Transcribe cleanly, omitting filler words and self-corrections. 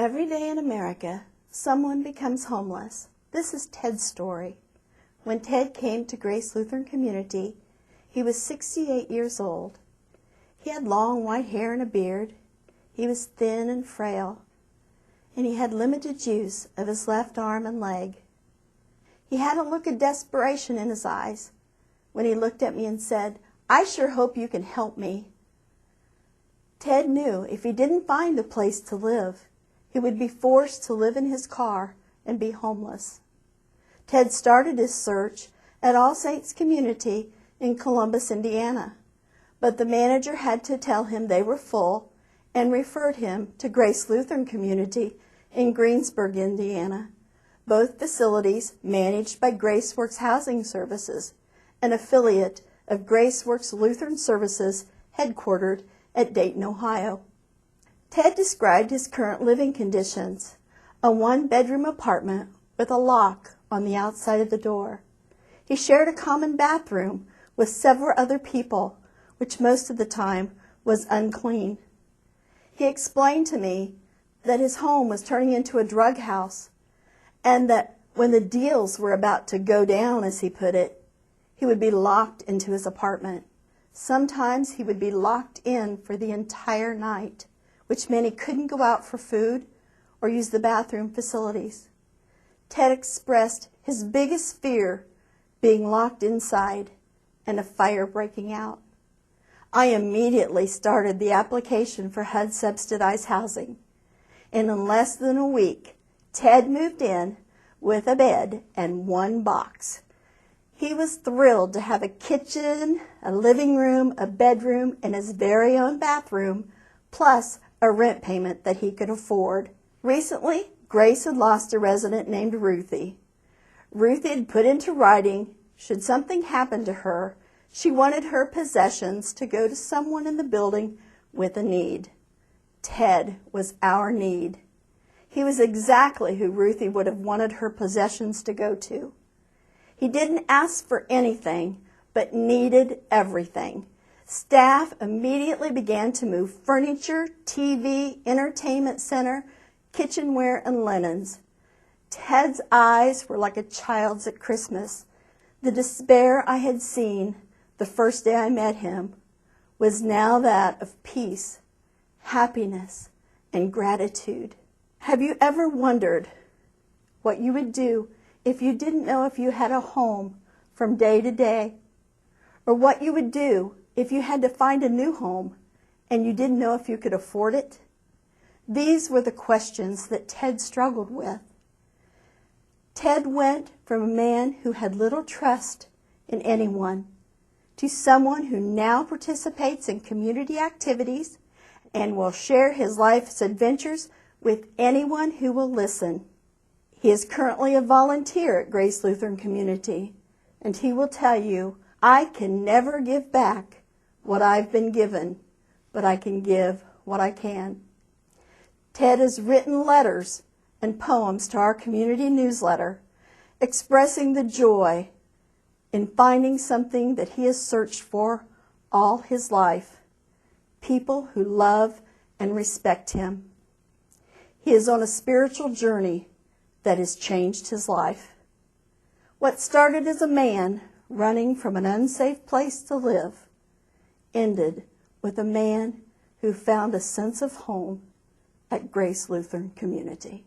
Every day in America, someone becomes homeless. This is Ted's story. When Ted came to Grace Lutheran Community, he was 68 years old. He had long white hair and a beard. He was thin and frail, and he had limited use of his left arm and leg. He had a look of desperation in his eyes when he looked at me and said, "I sure hope you can help me." Ted knew if he didn't find a place to live, he would be forced to live in his car and be homeless. Ted started his search at All Saints Community in Columbus, Indiana, but the manager had to tell him they were full and referred him to Grace Lutheran Community in Greensburg, Indiana, both facilities managed by Graceworks Housing Services, an affiliate of Graceworks Lutheran Services headquartered at Dayton, Ohio. Ted described his current living conditions: a one-bedroom apartment with a lock on the outside of the door. He shared a common bathroom with several other people, which most of the time was unclean. He explained to me that his home was turning into a drug house, and that when the deals were about to go down, as he put it, he would be locked into his apartment. Sometimes he would be locked in for the entire night, which meant he couldn't go out for food or use the bathroom facilities. Ted expressed his biggest fear being locked inside and a fire breaking out. I immediately started the application for HUD-subsidized housing. And in less than a week, Ted moved in with a bed and one box. He was thrilled to have a kitchen, a living room, a bedroom, and his very own bathroom, plus a rent payment that he could afford. Recently, Grace had lost a resident named Ruthie. Ruthie had put into writing, should something happen to her, she wanted her possessions to go to someone in the building with a need. Ted was our need. He was exactly who Ruthie would have wanted her possessions to go to. He didn't ask for anything, but needed everything. Staff immediately began to move furniture, TV, entertainment center, kitchenware, and linens. Ted's eyes were like a child's at Christmas. The despair I had seen the first day I met him was now that of peace, happiness, and gratitude. Have you ever wondered what you would do if you didn't know if you had a home from day to day? Or what you would do if you had to find a new home and you didn't know if you could afford it? These were the questions that Ted struggled with. Ted went from a man who had little trust in anyone to someone who now participates in community activities and will share his life's adventures with anyone who will listen. He is currently a volunteer at Grace Lutheran Community, and he will tell you, "I can never give back what I've been given, but I can give what I can." Ted has written letters and poems to our community newsletter expressing the joy in finding something that he has searched for all his life: people who love and respect him. He is on a spiritual journey that has changed his life. What started as a man running from an unsafe place to live ended with a man who found a sense of home at Grace Lutheran Community.